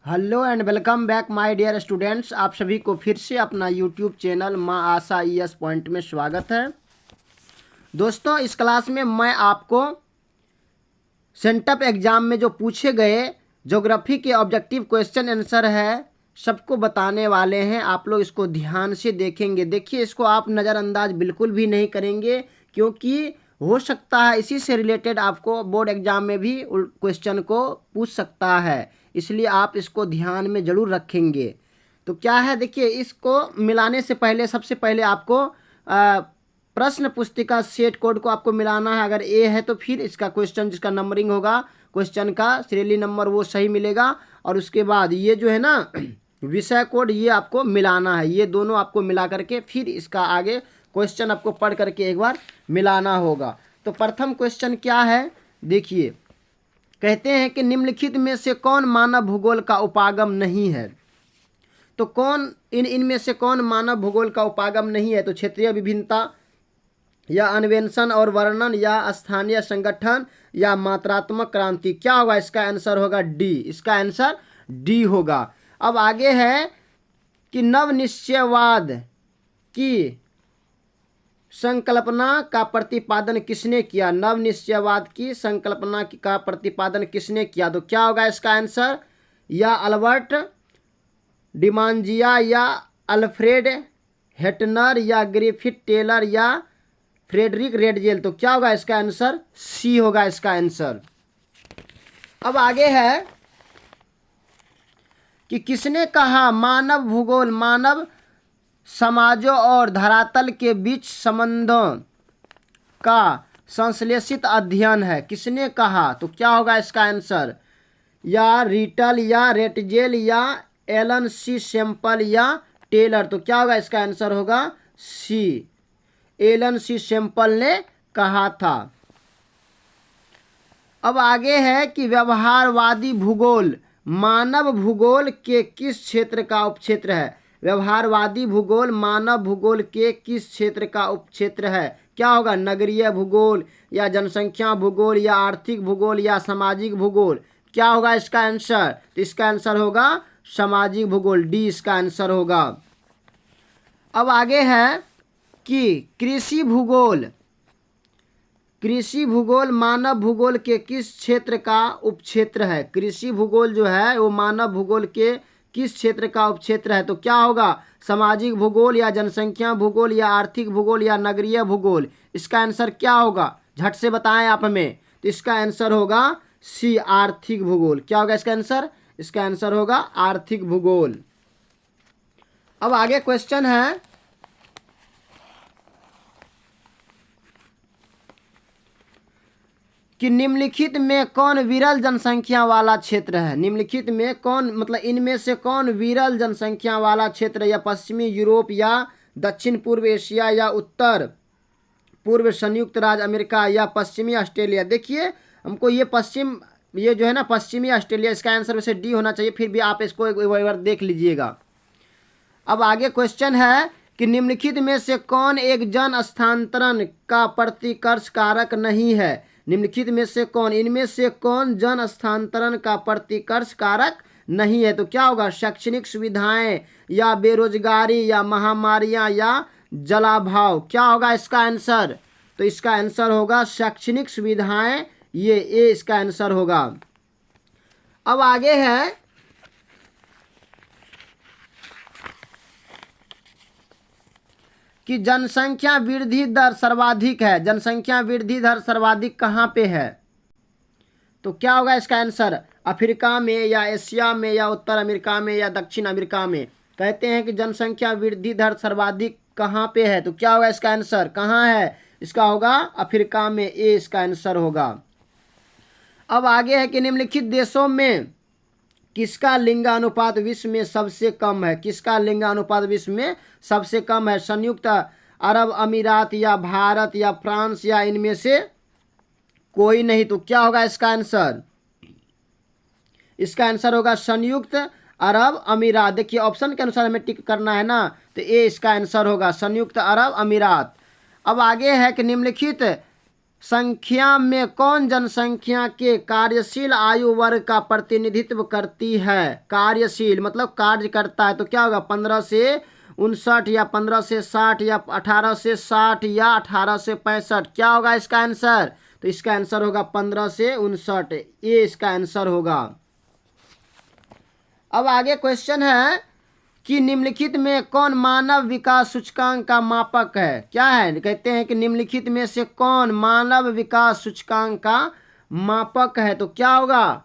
Hello and welcome back my dear students. आप सभी को फिर से अपना यूट्यूब चैनल माँ आशा ES पॉइंट में स्वागत है। दोस्तों, इस क्लास में मैं आपको सेंटअप एग्ज़ाम में जो पूछे गए ज्योग्राफी के ऑब्जेक्टिव क्वेश्चन आंसर है सबको बताने वाले हैं। आप लोग इसको ध्यान से देखेंगे। देखिए, इसको आप नज़रअंदाज बिल्कुल भी नहीं करेंगे, क्योंकि हो सकता है इसी से रिलेटेड आपको बोर्ड एग्जाम में भी क्वेश्चन को पूछ सकता है, इसलिए आप इसको ध्यान में ज़रूर रखेंगे। तो क्या है, देखिए, इसको मिलाने से पहले सबसे पहले आपको प्रश्न पुस्तिका सेट कोड को आपको मिलाना है। अगर ए है तो फिर इसका क्वेश्चन जिसका नंबरिंग होगा क्वेश्चन का सीरियली नंबर वो सही मिलेगा, और उसके बाद ये जो है ना विषय कोड ये आपको मिलाना है। ये दोनों आपको मिला करके फिर इसका आगे क्वेश्चन आपको पढ़ करके एक बार मिलाना होगा। तो प्रथम क्वेश्चन क्या है, देखिए, कहते हैं कि निम्नलिखित में से कौन मानव भूगोल का उपागम नहीं है। तो कौन इनमें से कौन मानव भूगोल का उपागम नहीं है? तो क्षेत्रीय विभिन्नता या अन्वेषण और वर्णन या स्थानीय संगठन या मात्रात्मक क्रांति। क्या होगा इसका आंसर? होगा डी। इसका आंसर डी होगा। अब आगे है कि नवनिश्चयवाद की संकल्पना का प्रतिपादन किसने किया? नवनिश्चयवाद की संकल्पना का प्रतिपादन किसने किया? तो क्या होगा इसका आंसर? या अल्बर्ट डिमांजिया या अल्फ्रेड हेटनर या ग्रिफिथ टेलर या फ्रेडरिक रेडजेल। तो क्या होगा इसका आंसर? सी होगा इसका आंसर। अब आगे है कि किसने कहा मानव भूगोल मानव समाजों और धरातल के बीच संबंधों का संश्लेषित अध्ययन है? किसने कहा? तो क्या होगा इसका आंसर? या रिटल या रेटजेल या एलन सी सैंपल या टेलर। तो क्या होगा इसका आंसर? होगा सी, एलन सी सैंपल ने कहा था। अब आगे है कि व्यवहारवादी भूगोल मानव भूगोल के किस क्षेत्र का उपक्षेत्र है? व्यवहारवादी भूगोल मानव भूगोल के किस क्षेत्र का उपक्षेत्र है? क्या होगा? नगरीय भूगोल या जनसंख्या भूगोल या आर्थिक भूगोल या सामाजिक भूगोल। क्या होगा इसका आंसर? तो इसका आंसर होगा सामाजिक भूगोल, डी इसका आंसर होगा। अब आगे है कि कृषि भूगोल मानव भूगोल के किस क्षेत्र का उपक्षेत्र है? कृषि भूगोल जो है वो मानव भूगोल के किस क्षेत्र का उपक्षेत्र है? तो क्या होगा? सामाजिक भूगोल या जनसंख्या भूगोल या आर्थिक भूगोल या नगरीय भूगोल। इसका आंसर क्या होगा? झट से बताएं आप हमें। तो इसका आंसर होगा सी, आर्थिक भूगोल। क्या होगा इसका आंसर? इसका आंसर होगा आर्थिक भूगोल। अब आगे क्वेश्चन है कि निम्नलिखित में कौन विरल जनसंख्या वाला क्षेत्र है? निम्नलिखित में कौन, मतलब इनमें से कौन विरल जनसंख्या वाला क्षेत्र या पश्चिमी यूरोप या दक्षिण पूर्व एशिया या उत्तर पूर्व संयुक्त राज्य अमेरिका या पश्चिमी ऑस्ट्रेलिया। देखिए, हमको ये जो है ना पश्चिमी ऑस्ट्रेलिया, इसका आंसर वैसे डी होना चाहिए, फिर भी आप इसको एक बार देख लीजिएगा। अब आगे क्वेश्चन है कि निम्नलिखित में से कौन एक जन स्थानांतरण का प्रतिकर्ष कारक नहीं है? निम्नलिखित में से कौन, इनमें से कौन जन स्थानांतरण का प्रतिकर्ष कारक नहीं है? तो क्या होगा? शैक्षणिक सुविधाएं या बेरोजगारी या महामारियां या जलाभाव। क्या होगा इसका आंसर? तो इसका आंसर होगा शैक्षणिक सुविधाएं, ये ए इसका आंसर होगा। अब आगे है कि जनसंख्या वृद्धि दर सर्वाधिक है। जनसंख्या वृद्धि दर सर्वाधिक कहाँ पे है? तो क्या होगा इसका आंसर? अफ्रीका में या एशिया में या उत्तर अमेरिका में या दक्षिण अमेरिका में। कहते हैं कि जनसंख्या वृद्धि दर सर्वाधिक कहाँ पे है? तो क्या होगा इसका आंसर? कहाँ है? इसका होगा अफ्रीका में, ए इसका आंसर होगा। अब आगे है कि निम्नलिखित देशों में किसका लिंगानुपात विश्व में सबसे कम है? किसका लिंगानुपात विश्व में सबसे कम है? संयुक्त अरब अमीरात या भारत या फ्रांस या इनमें से कोई नहीं। तो क्या होगा इसका आंसर? इसका आंसर होगा संयुक्त अरब अमीरात। देखिए, ऑप्शन के अनुसार हमें टिक करना है ना, तो ए इसका आंसर होगा संयुक्त अरब अमीरात। अब आगे है कि निम्नलिखित संख्या में कौन जनसंख्या के कार्यशील आयु वर्ग का प्रतिनिधित्व करती है? कार्यशील मतलब कार्य करता है, तो क्या होगा 15 से 59 या 15 से 60 या 18 से 60 या 18 से 65, क्या होगा इसका आंसर? तो इसका आंसर होगा 15 से 59, ये इसका आंसर होगा। अब आगे क्वेश्चन है कि निम्नलिखित में कौन मानव विकास सूचकांक का मापक है? क्या है? कहते हैं कि निम्नलिखित में से कौन मानव विकास सूचकांक का मापक है? तो क्या होगा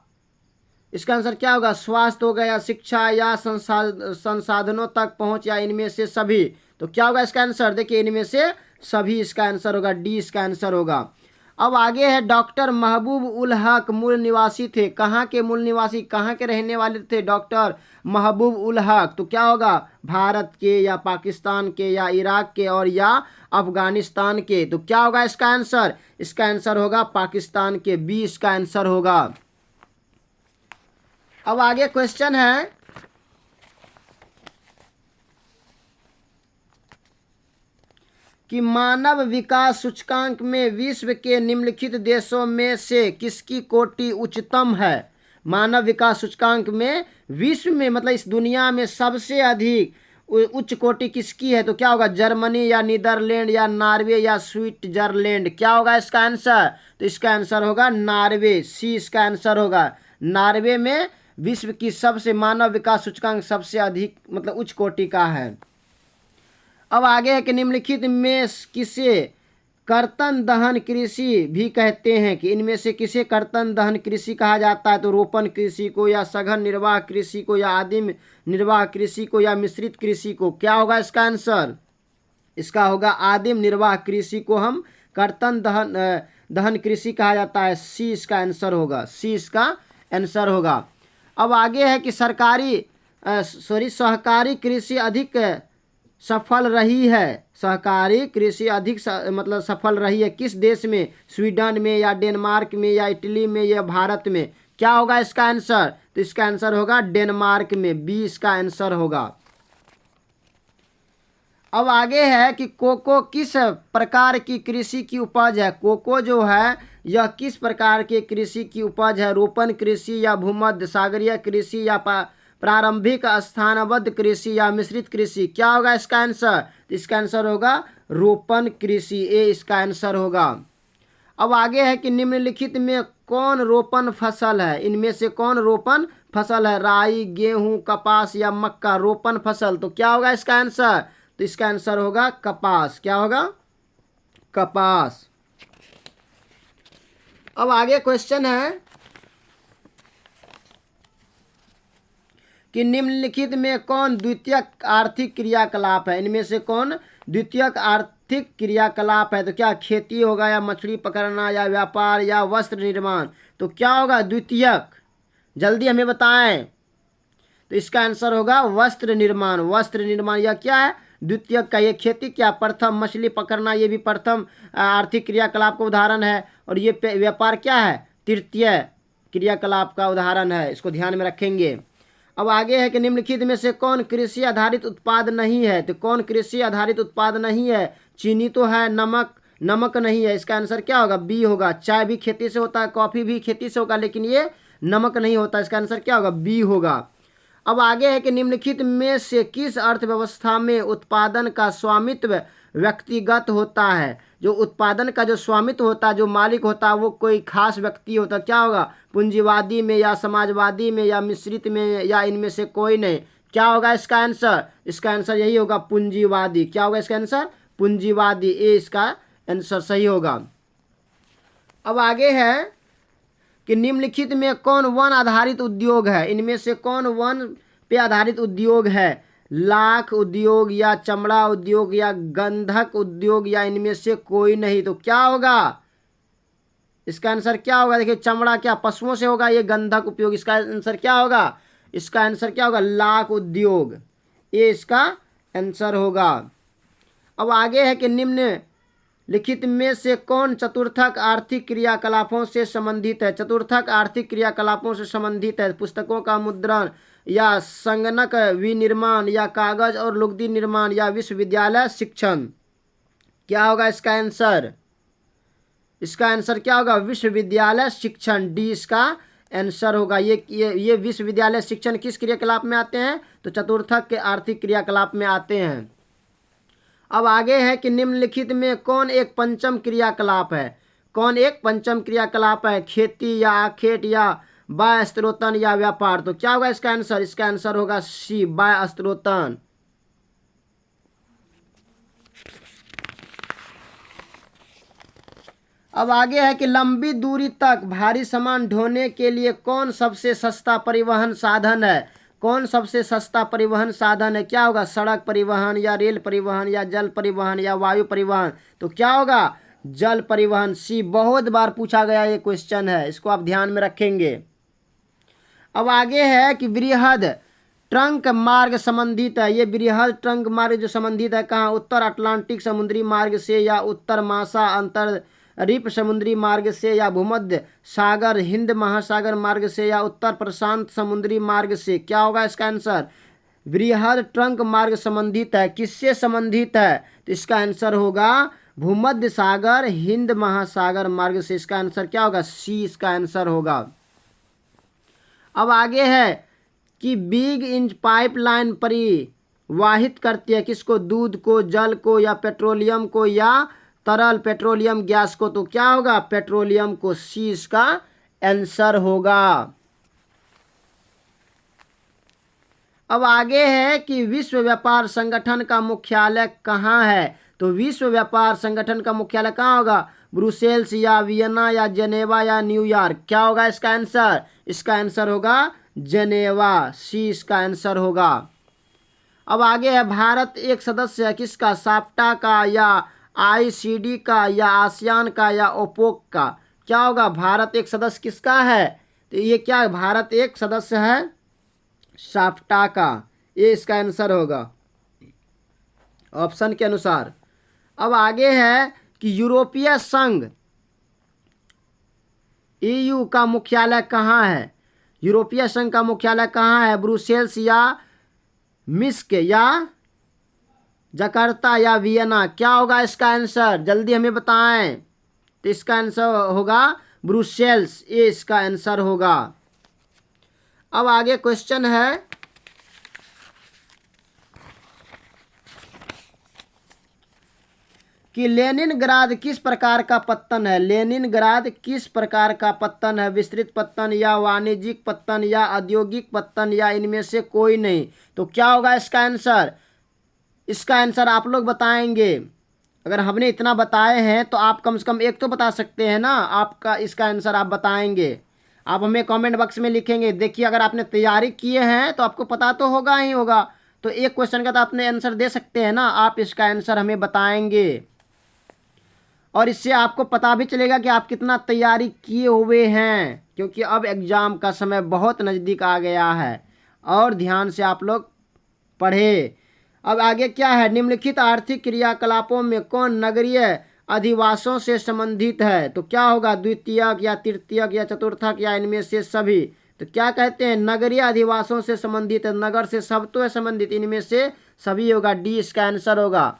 इसका आंसर? क्या होगा? स्वास्थ्य होगा, या शिक्षा, या संसाधनों तक पहुंच, या इनमें से सभी। तो क्या होगा इसका आंसर? देखिए इनमें से सभी इसका आंसर होगा, डी इसका आंसर होगा। अब आगे है डॉक्टर महबूब उल हक मूल निवासी थे। कहाँ के मूल निवासी, कहाँ के रहने वाले थे डॉक्टर महबूब उल हक? तो क्या होगा? भारत के, या पाकिस्तान के, या इराक के, और या अफगानिस्तान के। तो क्या होगा इसका आंसर? इसका आंसर होगा पाकिस्तान के, बी इसका आंसर होगा। अब आगे क्वेश्चन है कि मानव विकास सूचकांक में विश्व के निम्नलिखित देशों में से किसकी कोटि उच्चतम है? मानव विकास सूचकांक में विश्व में मतलब इस दुनिया में सबसे अधिक उच्च कोटि किसकी है? तो क्या होगा? जर्मनी, या नीदरलैंड, या नॉर्वे, या स्विट्जरलैंड। क्या होगा इसका आंसर? तो इसका आंसर होगा नॉर्वे, सी इसका आंसर होगा। नॉर्वे में विश्व की सबसे मानव विकास सूचकांक सबसे अधिक मतलब उच्च कोटि का है। अब आगे है कि निम्नलिखित में किसे कर्तन दहन कृषि भी कहते हैं? कि इनमें से किसे कर्तन दहन कृषि कहा जाता है? तो रोपण कृषि को, या सघन निर्वाह कृषि को, या आदिम निर्वाह कृषि को, या मिश्रित कृषि को। क्या होगा इसका आंसर? इसका होगा आदिम निर्वाह कृषि को हम कर्तन दहन कृषि कहा जाता है, सी इसका आंसर होगा, सी इसका आंसर होगा। अब आगे है कि सहकारी कृषि अधिक सफल रही है। सहकारी कृषि अधिक मतलब सफल रही है किस देश में? स्वीडन में, या डेनमार्क में, या इटली में, या भारत में। क्या होगा इसका आंसर? तो इसका आंसर होगा डेनमार्क में, बी इसका आंसर होगा। अब आगे है कि कोको किस प्रकार की कृषि की उपज है? कोको जो है यह किस प्रकार के कृषि की उपज है? रोपण कृषि, या भूमध्य सागरीय कृषि, या प्रारंभिक स्थानबद्ध कृषि, या मिश्रित कृषि। क्या होगा इसका आंसर? इसका आंसर होगा रोपण कृषि, ए इसका आंसर होगा। अब आगे है कि निम्नलिखित में कौन रोपण फसल है? इनमें से कौन रोपण फसल है? राई, गेहूं, कपास, या मक्का। रोपण फसल, तो क्या होगा इसका आंसर? तो इसका आंसर होगा कपास। क्या होगा? कपास। अब आगे क्वेश्चन है कि निम्नलिखित में कौन द्वितीयक आर्थिक क्रियाकलाप है? इनमें से कौन द्वितीयक आर्थिक क्रियाकलाप है? तो क्या खेती होगा, या मछली पकड़ना, या व्यापार, या वस्त्र निर्माण। तो क्या होगा द्वितीयक? जल्दी हमें बताएं। तो इसका आंसर होगा वस्त्र निर्माण। वस्त्र निर्माण यह क्या है? द्वितीयक का। ये खेती क्या? प्रथम मछली पकड़ना, ये भी प्रथम आर्थिक क्रियाकलाप का उदाहरण है। और ये व्यापार क्या है? तृतीय क्रियाकलाप का उदाहरण है, इसको ध्यान में रखेंगे। अब आगे है कि निम्नलिखित में से कौन कृषि आधारित उत्पाद नहीं है? तो कौन कृषि आधारित उत्पाद नहीं है? चीनी तो है, नमक नहीं है। इसका आंसर क्या होगा? बी होगा। चाय भी खेती से होता है, कॉफी भी खेती से होगा, लेकिन ये नमक नहीं होता। इसका आंसर क्या होगा? बी होगा। अब आगे है कि निम्नलिखित में से किस अर्थव्यवस्था में उत्पादन का स्वामित्व व्यक्तिगत होता है? जो उत्पादन का जो स्वामित्व होता है, जो मालिक होता है, वो कोई खास व्यक्ति होता है। क्या होगा? पूंजीवादी में, या समाजवादी में, या मिश्रित में, या इनमें से कोई नहीं। क्या होगा इसका आंसर? इसका आंसर यही होगा पूंजीवादी। क्या होगा इसका आंसर? पूंजीवादी, ए इसका आंसर सही होगा। अब आगे है कि निम्नलिखित में कौन वन आधारित उद्योग है? इनमें से कौन वन पे आधारित उद्योग है? लाख उद्योग, या चमड़ा उद्योग, या गंधक उद्योग, या इनमें से कोई नहीं। तो क्या होगा इसका आंसर? क्या होगा? देखिए चमड़ा क्या पशुओं से होगा, ये गंधक उपयोग। इसका आंसर क्या होगा? इसका आंसर क्या होगा? लाख उद्योग, ये इसका आंसर होगा। अब आगे है कि निम्न लिखित में से कौन चतुर्थक आर्थिक क्रियाकलापों से संबंधित है? चतुर्थक आर्थिक क्रियाकलापों से संबंधित है पुस्तकों का मुद्रण, या संगणक विनिर्माण, या कागज और लुगदी निर्माण, या विश्वविद्यालय शिक्षण। क्या होगा इसका आंसर? इसका आंसर क्या होगा? विश्वविद्यालय शिक्षण, डी इसका आंसर होगा। ये विश्वविद्यालय शिक्षण किस क्रियाकलाप में आते हैं? तो चतुर्थक के आर्थिक क्रियाकलाप में आते हैं। अब आगे है कि निम्नलिखित में कौन एक पंचम क्रियाकलाप है? कौन एक पंचम क्रियाकलाप है? खेती या आखेट या बाह्य स्त्रोतन या व्यापार। तो क्या होगा इसका आंसर? इसका आंसर होगा सी, बाह्य स्त्रोतन। अब आगे है कि लंबी दूरी तक भारी सामान ढोने के लिए कौन सबसे सस्ता परिवहन साधन है? कौन सबसे सस्ता परिवहन साधन है? क्या होगा? सड़क परिवहन या रेल परिवहन या जल परिवहन या वायु परिवहन। तो क्या होगा? जल परिवहन, सी। बहुत बार पूछा गया ये क्वेश्चन है, इसको आप ध्यान में रखेंगे। अब आगे है कि वृहद ट्रंक मार्ग संबंधित है। ये वृहद ट्रंक मार्ग जो संबंधित है कहाँ? उत्तर अटलांटिक समुद्री मार्ग से या उत्तर मासा अंतरद्वीप समुद्री मार्ग से या भूमध्य सागर हिंद महासागर मार्ग से या उत्तर प्रशांत समुद्री मार्ग से। क्या होगा इसका आंसर? वृहद ट्रंक मार्ग संबंधित है। किससे संबंधित है? तो इसका आंसर होगा भूमध्य सागर हिंद महासागर मार्ग से। इसका आंसर क्या होगा? सी इसका आंसर होगा। अब आगे है कि बिग इंच पाइपलाइन परिवाहित करती है किसको? दूध को, जल को या पेट्रोलियम को या तरल पेट्रोलियम गैस को। तो क्या होगा? पेट्रोलियम को, सी इसका आंसर होगा। अब आगे है कि विश्व व्यापार संगठन का मुख्यालय कहाँ है? तो विश्व व्यापार संगठन का मुख्यालय कहाँ होगा? ब्रुसेल्स या वियना या जेनेवा या न्यूयॉर्क। क्या होगा इसका आंसर? इसका आंसर होगा जेनेवा, सी इसका आंसर होगा। अब आगे है भारत एक सदस्य है किसका? साप्टा का या आईसीडी का या आसियान का या ओपेक का। क्या होगा? भारत एक सदस्य किसका है? तो ये क्या है? भारत एक सदस्य है साप्टा का, ये इसका आंसर होगा ऑप्शन के अनुसार। अब आगे है कि यूरोपीय संघ ईयू का मुख्यालय कहाँ है? यूरोपीय संघ का मुख्यालय कहाँ है? ब्रुसेल्स या मिन्स्क या जकार्ता या वियना। क्या होगा इसका आंसर? जल्दी हमें बताएं। तो इसका आंसर होगा ब्रुसेल्स, ये इसका आंसर होगा। अब आगे क्वेश्चन है कि लेनिनग्राद किस प्रकार का पत्तन है? लेनिनग्राद किस प्रकार का पत्तन है? विस्तृत पत्तन या वाणिज्यिक पत्तन या औद्योगिक पत्तन या इनमें से कोई नहीं। तो क्या होगा इसका आंसर? इसका आंसर आप लोग बताएंगे। अगर हमने इतना बताए हैं तो आप कम से कम एक तो बता सकते हैं ना। आपका इसका आंसर आप बताएंगे, आप हमें कमेंट बॉक्स में लिखेंगे। देखिए अगर आपने तैयारी किए हैं तो आपको पता तो होगा ही होगा, तो एक क्वेश्चन का तो आपने आंसर दे सकते हैं ना। आप इसका आंसर हमें बताएंगे और इससे आपको पता भी चलेगा कि आप कितना तैयारी किए हुए हैं, क्योंकि अब एग्ज़ाम का समय बहुत नज़दीक आ गया है और ध्यान से आप लोग पढ़े। अब आगे क्या है? निम्नलिखित आर्थिक क्रियाकलापों में कौन नगरीय अधिवासों से संबंधित है? तो क्या होगा? द्वितीयक या तृतीयक या चतुर्थक या इनमें से सभी। तो क्या कहते हैं? नगरीय अधिवासों से संबंधित है। नगर से सब तो है संबंधित, इनमें से सभी होगा, डी इसका आंसर होगा।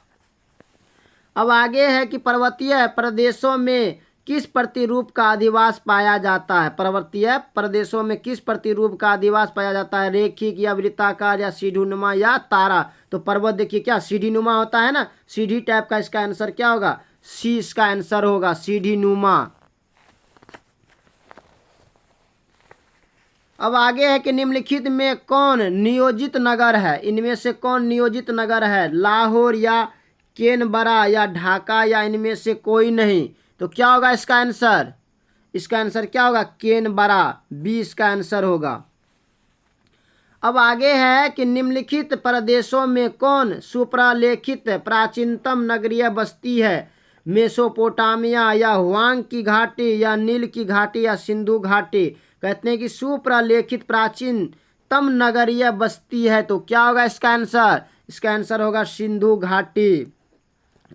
अब आगे है कि पर्वतीय प्रदेशों में किस प्रतिरूप का अधिवास पाया जाता है? पर्वतीय प्रदेशों में किस प्रतिरूप का अधिवास पाया जाता है? रेखिक या वृत्ताकार या सीढ़ीनुमा या तारा। तो पर्वत देखिए क्या सीढ़ीनुमा होता है ना, सीढ़ी टाइप का। इसका आंसर क्या होगा? सी इसका आंसर होगा, सीढ़ीनुमा। अब आगे है कि निम्नलिखित में कौन नियोजित नगर है? इनमें से कौन नियोजित नगर है? लाहौर या कैनबरा या ढाका या इनमें से कोई नहीं। तो क्या होगा इसका आंसर? इसका आंसर क्या होगा? कैनबरा, बी इसका आंसर होगा। अब आगे है कि निम्नलिखित प्रदेशों में कौन सुप्रलेखित प्राचीनतम नगरीय बस्ती है? मेसोपोटामिया या हुआंग की घाटी या नील की घाटी या सिंधु घाटी। कहते हैं कि सुप्रलेखित प्राचीनतम नगरीय बस्ती है। तो क्या होगा इसका आंसर? इसका आंसर होगा सिंधु घाटी।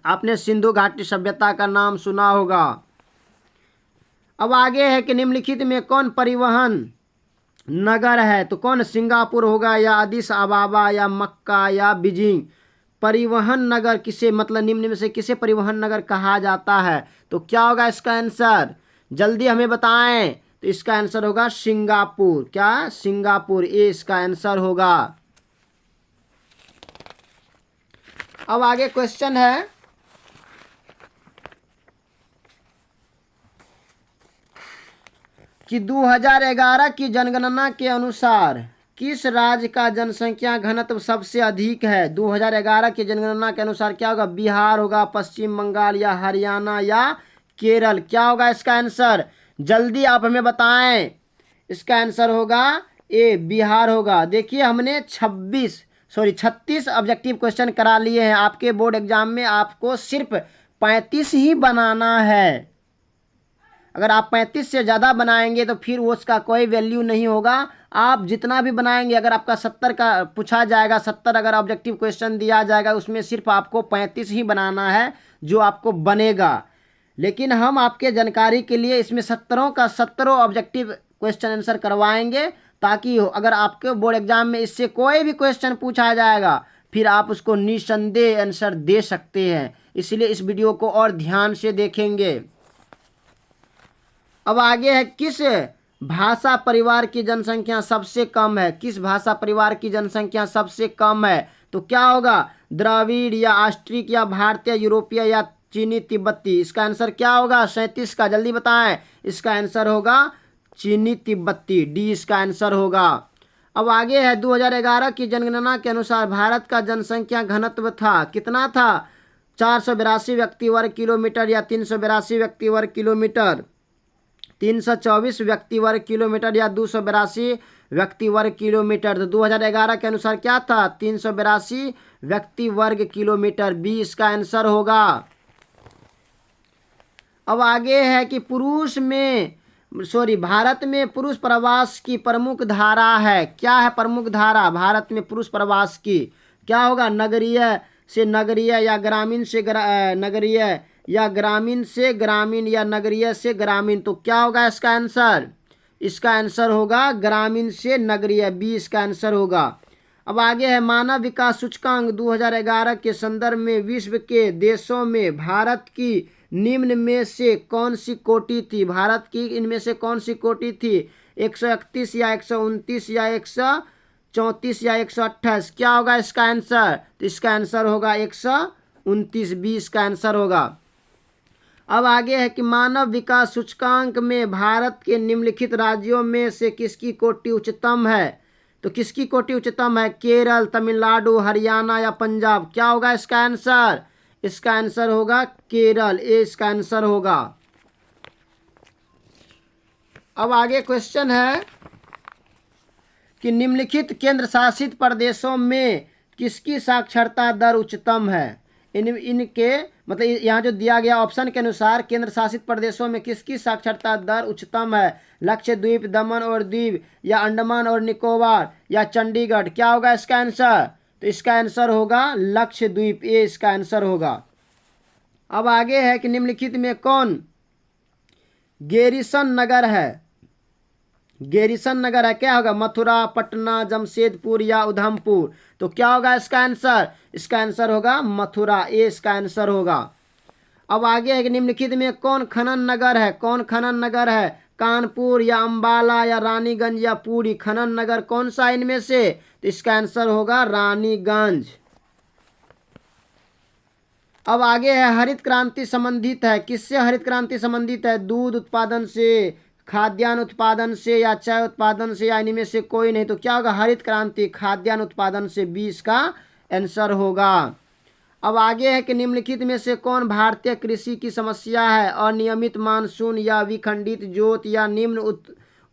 आपने सिंधु घाटी सभ्यता का नाम सुना होगा। अब आगे है कि निम्नलिखित में कौन परिवहन नगर है? तो कौन? सिंगापुर होगा या अदिस अबाबा या मक्का या बीजिंग। परिवहन नगर किसे, मतलब निम्न में से किसे परिवहन नगर कहा जाता है? तो क्या होगा इसका आंसर, जल्दी हमें बताएं। तो इसका आंसर होगा सिंगापुर। क्या? सिंगापुर, ये इसका आंसर होगा। अब आगे क्वेश्चन है कि 2011 की जनगणना के अनुसार किस राज्य का जनसंख्या घनत्व सबसे अधिक है? 2011 की जनगणना के अनुसार क्या होगा? बिहार होगा, पश्चिम बंगाल या हरियाणा या केरल? क्या होगा इसका आंसर, जल्दी आप हमें बताएं। इसका आंसर होगा ए, बिहार होगा। देखिए हमने 36 ऑब्जेक्टिव क्वेश्चन करा लिए हैं। आपके बोर्ड एग्जाम में आपको सिर्फ 35 ही बनाना है। अगर आप 35 से ज़्यादा बनाएंगे तो फिर वो उसका कोई वैल्यू नहीं होगा। आप जितना भी बनाएंगे, अगर आपका 70 का पूछा जाएगा, 70 अगर ऑब्जेक्टिव क्वेश्चन दिया जाएगा, उसमें सिर्फ आपको 35 ही बनाना है जो आपको बनेगा। लेकिन हम आपके जानकारी के लिए इसमें 70 का 70 ऑब्जेक्टिव क्वेश्चन आंसर करवाएंगे, ताकि अगर आपके बोर्ड एग्जाम में इससे कोई भी क्वेश्चन पूछा जाएगा फिर आप उसको निस्संदेह आंसर दे सकते हैं। इसलिए इस वीडियो को और ध्यान से देखेंगे। अब आगे है, किस भाषा परिवार की जनसंख्या सबसे कम है? किस भाषा परिवार की जनसंख्या सबसे कम है? तो क्या होगा, द्रविड़ या ऑस्ट्रिक या भारतीय यूरोपीय या चीनी तिब्बती? इसका आंसर क्या होगा 37 का, जल्दी बताएं। इसका आंसर होगा चीनी तिब्बती, डी इसका आंसर होगा। अब आगे है, 2011 की जनगणना के अनुसार भारत का जनसंख्या घनत्व था, कितना था? 482 व्यक्ति वर्ग किलोमीटर या 382 व्यक्ति वर्ग किलोमीटर, 324 व्यक्ति वर्ग किलोमीटर या 282 व्यक्ति वर्ग किलोमीटर? तो 2011 के अनुसार क्या था? 382 व्यक्ति वर्ग किलोमीटर, बी इसका आंसर होगा। अब आगे है कि भारत में पुरुष प्रवास की प्रमुख धारा है, क्या है प्रमुख धारा भारत में पुरुष प्रवास की? क्या होगा, नगरीय से नगरीय या ग्रामीण से नगरीय या ग्रामीण से ग्रामीण या नगरीय से ग्रामीण? तो क्या होगा इसका आंसर? इसका आंसर होगा ग्रामीण से नगरीय, बी इसका आंसर होगा। अब आगे है, मानव विकास सूचकांक 2011 के संदर्भ में विश्व के देशों में भारत की निम्न में से कौन सी कोटि थी? भारत की इनमें से कौन सी कोटि थी? 131 या 129 या 134 या 128? क्या होगा इसका आंसर? तो इसका आंसर होगा 129, बी इसका आंसर होगा। अब आगे है कि मानव विकास सूचकांक में भारत के निम्नलिखित राज्यों में से किसकी कोटि उच्चतम है? तो किसकी कोटि उच्चतम है? केरल, तमिलनाडु, हरियाणा या पंजाब? क्या होगा इसका आंसर? इसका आंसर होगा केरल, ए इसका आंसर होगा। अब आगे क्वेश्चन है कि निम्नलिखित केंद्र शासित प्रदेशों में किसकी साक्षरता दर उच्चतम है? इनके मतलब यहाँ जो दिया गया ऑप्शन के अनुसार केंद्र शासित प्रदेशों में किसकी साक्षरता दर उच्चतम है? लक्षद्वीप, दमन और दीव या अंडमान और निकोबार या चंडीगढ़? क्या होगा इसका आंसर? तो इसका आंसर होगा लक्षद्वीप, ये इसका आंसर होगा। अब आगे है कि निम्नलिखित में कौन गैरिसन नगर है? गैरिसन नगर है, क्या होगा? मथुरा, पटना, जमशेदपुर या उधमपुर? तो क्या होगा इसका आंसर? इसका आंसर होगा मथुरा, ये इसका आंसर होगा। अब आगे है कि निम्नलिखित में कौन खनन नगर है? कौन खनन नगर है? कानपुर या अंबाला या रानीगंज या पुरी? खनन नगर कौन सा इनमें से? तो इसका आंसर होगा रानीगंज। अब आगे है, हरित क्रांति संबंधित है, किससे हरित क्रांति संबंधित है? दूध उत्पादन से, खाद्यान्न उत्पादन से या चाय उत्पादन से या इनमें से कोई नहीं? तो क्या होगा? हरित क्रांति खाद्यान्न उत्पादन से, 20 का आंसर होगा। अब आगे है कि निम्नलिखित में से कौन भारतीय कृषि की समस्या है? अनियमित मानसून या विखंडित जोत या निम्न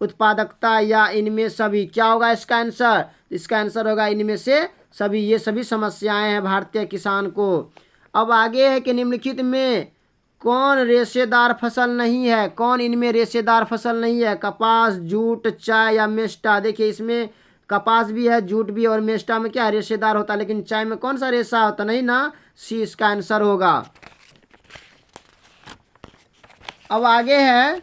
उत्पादकता या इनमें सभी? क्या होगा इसका आंसर? इसका आंसर होगा इनमें से सभी, ये सभी समस्याएं हैं भारतीय किसान को। अब आगे है कि निम्नलिखित में कौन रेशेदार फसल नहीं है? कौन इनमें रेशेदार फसल नहीं है? कपास, जूट, चाय या मेस्टा? देखिए इसमें कपास भी है, जूट भी, और मेस्टा में क्या रेशेदार होता है, लेकिन चाय में कौन सा रेशा होता? नहीं ना, सी इसका आंसर होगा। अब आगे है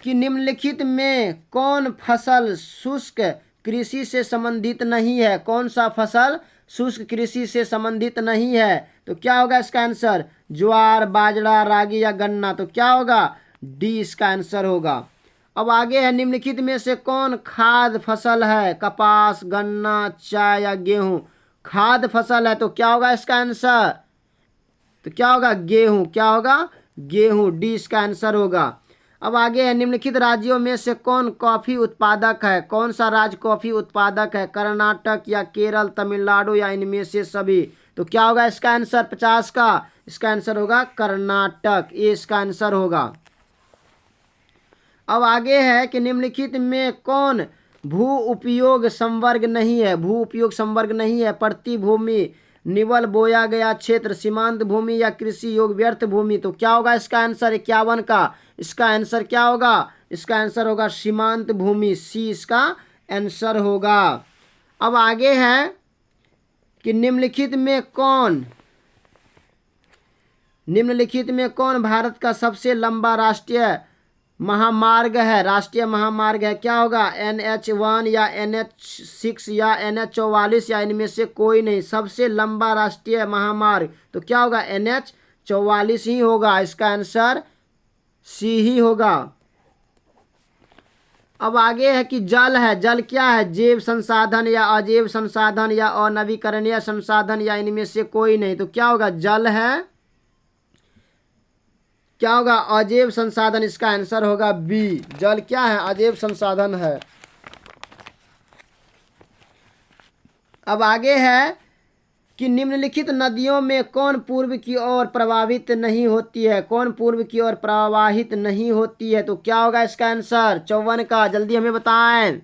कि निम्नलिखित में कौन फसल शुष्क कृषि से संबंधित नहीं है? कौन सा फसल शुष्क कृषि से संबंधित नहीं है। तो क्या होगा इसका आंसर? ज्वार, बाजरा, रागी या गन्ना। तो क्या होगा? डी इसका आंसर होगा। अब आगे है, निम्नलिखित में से कौन खाद्य फसल है? कपास, गन्ना, चाय या गेहूं? खाद्य फसल है तो क्या होगा इसका आंसर? तो क्या होगा? गेहूं। क्या होगा? गेहूं। डी इसका आंसर होगा। अब आगे है, निम्नलिखित राज्यों में से कौन कॉफी उत्पादक है? कौन सा राज्य कॉफी उत्पादक है? कर्नाटक या केरल, तमिलनाडु या इनमें से सभी? तो क्या होगा इसका आंसर 50 का? इसका आंसर होगा कर्नाटक। ये इसका आंसर होगा। अब आगे है कि निम्नलिखित में कौन भू उपयोग संवर्ग नहीं है? भू उपयोग संवर्ग नहीं है। प्रतिभूमि, निवल बोया गया क्षेत्र, सीमांत भूमि या कृषि योग्य व्यर्थ भूमि? तो क्या होगा इसका आंसर 51 का? इसका आंसर क्या होगा? इसका आंसर होगा सीमांत भूमि। सी इसका आंसर होगा। अब आगे है कि निम्नलिखित में कौन भारत का सबसे लंबा राष्ट्रीय महामार्ग है? राष्ट्रीय महामार्ग है। क्या होगा? NH1 या NH6 या NH44 या इनमें से कोई नहीं। सबसे लंबा राष्ट्रीय महामार्ग तो क्या होगा? NH44 ही होगा। इसका आंसर सी ही होगा। अब आगे है कि जल है। जल क्या है? जैव संसाधन या अजैव संसाधन या अनवीकरणीय संसाधन या इनमें से कोई नहीं। तो क्या होगा? जल है। क्या होगा? अजैव संसाधन। इसका आंसर होगा बी। जल क्या है? अजैव संसाधन है। अब आगे है कि निम्नलिखित नदियों में कौन पूर्व की ओर प्रवाहित नहीं होती है? कौन पूर्व की ओर प्रवाहित नहीं होती है? तो क्या होगा इसका आंसर? 54 का। जल्दी हमें बताएं।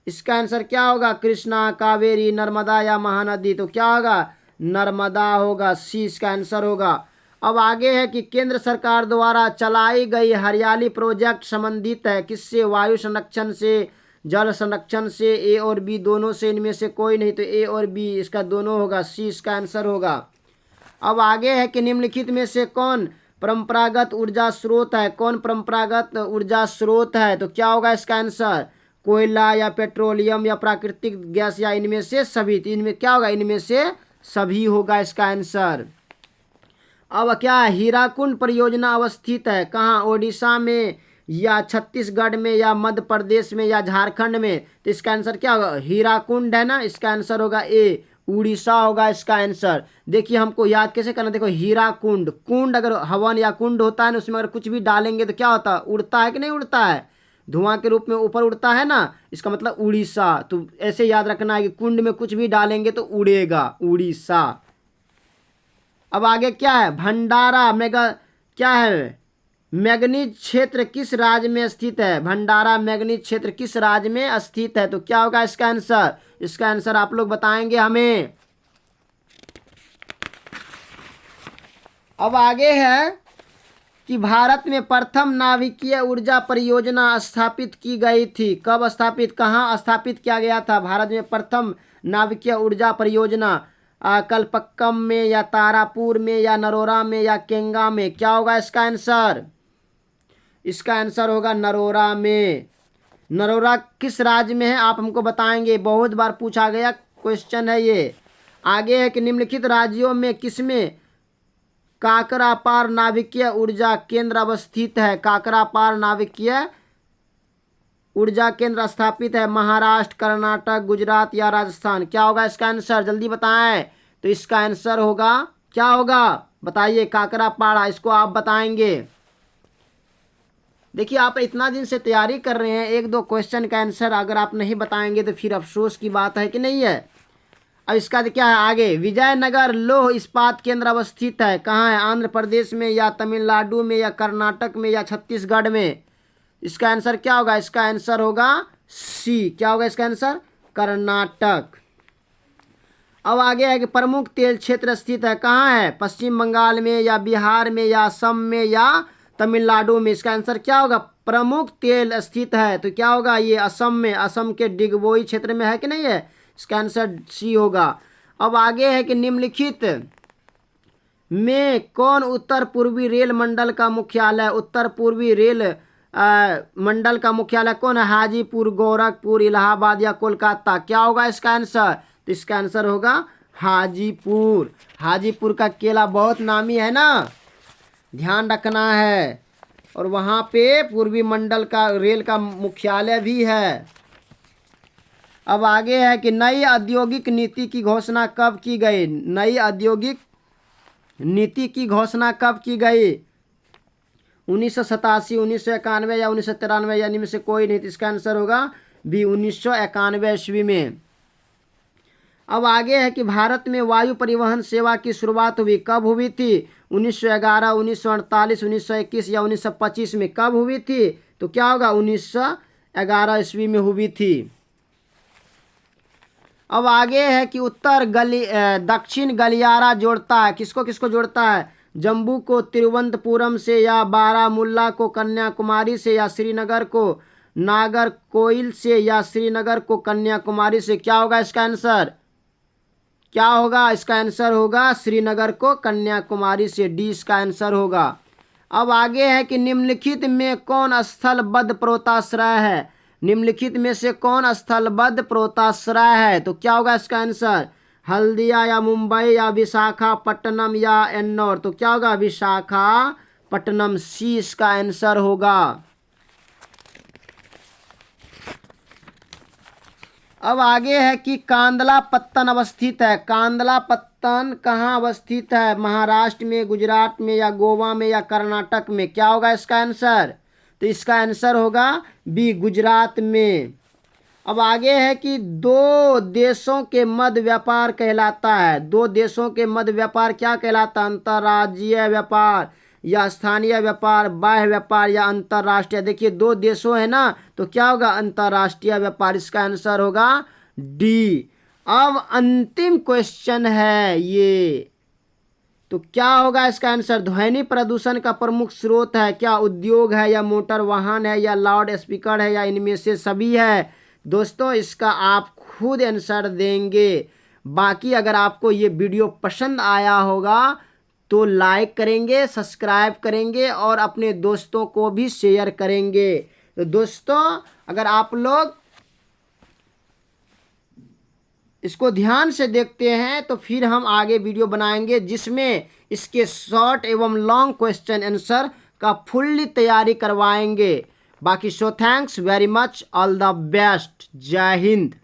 इसका आंसर क्या होगा? कृष्णा, कावेरी, नर्मदा या महानदी? तो क्या होगा? नर्मदा होगा। सी इसका आंसर होगा। अब आगे है कि केंद्र सरकार द्वारा चलाई गई हरियाली प्रोजेक्ट संबंधित है किससे? वायु संरक्षण से, जल संरक्षण से, ए और बी दोनों से, इनमें से कोई नहीं। तो ए और बी इसका दोनों होगा। सी इसका आंसर होगा। अब आगे है कि निम्नलिखित में से कौन परंपरागत ऊर्जा स्रोत है? कौन परंपरागत ऊर्जा स्रोत है? तो क्या होगा इसका आंसर? कोयला या पेट्रोलियम या प्राकृतिक गैस या इनमें से सभी? तो इनमें क्या होगा? इनमें से सभी होगा इसका आंसर। अब क्या है? हीराकुंड परियोजना अवस्थित है कहाँ? ओडिशा में या छत्तीसगढ़ में या मध्य प्रदेश में या झारखंड में? तो इसका आंसर क्या होगा? हीराकुंड है ना। इसका आंसर होगा ए, उड़ीसा होगा इसका आंसर। देखिए हमको याद कैसे करना, देखो हीराकुंड, कुंड अगर हवन या कुंड होता है ना, उसमें अगर कुछ भी डालेंगे तो क्या होता है? उड़ता है कि नहीं उड़ता है? धुआं के रूप में ऊपर उड़ता है ना। इसका मतलब उड़ीसा। तो ऐसे याद रखना है कि कुंड में कुछ भी डालेंगे तो उड़ेगा, उड़ीसा। अब आगे क्या है? भंडारा मेगा क्या है? मैंगनीज क्षेत्र किस राज्य में स्थित है? भंडारा मैंगनीज क्षेत्र किस राज्य में स्थित है? तो क्या होगा इसका आंसर? इसका आंसर आप लोग बताएंगे हमें। अब आगे है कि भारत में प्रथम नाभिकीय ऊर्जा परियोजना स्थापित की गई थी। कब स्थापित, कहाँ स्थापित किया गया था? भारत में प्रथम नाभिकीय ऊर्जा परियोजना कलपक्कम में या तारापुर में या नरोरा में या केंगा में? क्या होगा इसका आंसर? इसका आंसर होगा नरोरा में। नरोरा किस राज्य में है आप हमको बताएंगे। बहुत बार पूछा गया क्वेश्चन है ये। आगे है कि निम्नलिखित राज्यों में किसमें काकरापार नाभिकीय ऊर्जा केंद्र अवस्थित है? काकरापार नाभिकीय ऊर्जा केंद्र स्थापित है महाराष्ट्र, कर्नाटक, गुजरात या राजस्थान? क्या होगा इसका आंसर? जल्दी बताएं। तो इसका आंसर होगा, क्या होगा बताइए? काकरापाड़ा। इसको आप बताएंगे। देखिए आप इतना दिन से तैयारी कर रहे हैं, एक दो क्वेश्चन का आंसर अगर आप नहीं बताएंगे तो फिर अफसोस की बात है कि नहीं है। अब इसका क्या है आगे? विजयनगर लौह इस्पात केंद्र अवस्थित है कहाँ है? आंध्र प्रदेश में या तमिलनाडु में या कर्नाटक में या छत्तीसगढ़ में? इसका आंसर क्या होगा? इसका आंसर होगा सी। क्या होगा इसका आंसर? कर्नाटक। अब आगे है कि प्रमुख तेल क्षेत्र स्थित है कहाँ है? पश्चिम बंगाल में या बिहार में या असम में या तमिलनाडु में? इसका आंसर क्या होगा? प्रमुख तेल स्थित है तो क्या होगा? ये असम में, असम के डिगबोई क्षेत्र में है कि नहीं है? इसका आंसर सी होगा। अब आगे है कि निम्नलिखित में कौन उत्तर पूर्वी रेल मंडल का मुख्यालय? उत्तर पूर्वी रेल मंडल का मुख्यालय कौन है? हाजीपुर, गोरखपुर, इलाहाबाद या कोलकाता? क्या होगा इसका आंसर? तो इसका आंसर होगा हाजीपुर। हाजीपुर का केला बहुत नामी है ना, ध्यान रखना है। और वहाँ पे पूर्वी मंडल का रेल का मुख्यालय भी है। अब आगे है कि नई औद्योगिक नीति की घोषणा कब की गई। नई औद्योगिक नीति की घोषणा कब की गई? 1987, 1991 या 1993, यानी में से कोई नहीं। इसका आंसर होगा बी 1991 ईस्वी में। अब आगे है कि भारत में वायु परिवहन सेवा की शुरुआत हुई कब हुई थी? 1911, 1948, 1921 या 1925 में कब हुई थी? तो क्या होगा? 1911 ईस्वी में हुई थी। अब आगे है कि दक्षिण गलियारा जोड़ता है, किसको किसको जोड़ता है? जम्मू को तिरुवनंतपुरम से, या बारामुल्ला को कन्याकुमारी से, या श्रीनगर को नागरकोइल से, या श्रीनगर को कन्याकुमारी से। क्या होगा इसका आंसर? क्या होगा इसका आंसर? होगा श्रीनगर को कन्याकुमारी से, डी इसका आंसर होगा। अब आगे है कि निम्नलिखित में कौन स्थलबद्ध पर्वताश्रय है? निम्नलिखित में से कौन स्थलबद्ध पर्वताश्रय है? तो क्या होगा इसका आंसर? हल्दिया या मुंबई या विशाखापट्टनम या एन्नौर। तो क्या होगा? विशाखापट्टनम, सी इसका आंसर होगा। अब आगे है कि कांदला पत्तन अवस्थित है। कांदला पत्तन कहाँ अवस्थित है? महाराष्ट्र में, गुजरात में, या गोवा में, या कर्नाटक में। क्या होगा इसका आंसर? तो इसका आंसर होगा बी, गुजरात में। अब आगे है कि दो देशों के मध्य व्यापार कहलाता है। दो देशों के मध्य व्यापार क्या कहलाता है? अंतर्राज्यीय व्यापार या स्थानीय व्यापार, बाह्य व्यापार या अंतर्राष्ट्रीय। देखिए दो देशों है ना, तो क्या होगा? अंतर्राष्ट्रीय व्यापार, इसका आंसर होगा डी। अब अंतिम क्वेश्चन है ये, तो क्या होगा इसका आंसर? ध्वनि प्रदूषण का प्रमुख स्रोत है क्या? उद्योग है, या मोटर वाहन है, या लाउड स्पीकर है, या इनमें से सभी है? दोस्तों इसका आप खुद आंसर देंगे। बाकी अगर आपको ये वीडियो पसंद आया होगा तो लाइक करेंगे, सब्सक्राइब करेंगे और अपने दोस्तों को भी शेयर करेंगे। तो दोस्तों अगर आप लोग इसको ध्यान से देखते हैं तो फिर हम आगे वीडियो बनाएंगे जिसमें इसके शॉर्ट एवं लॉन्ग क्वेश्चन आंसर का फुल्ली तैयारी करवाएंगे। बाकी thanks very much, all the best, जय हिंद।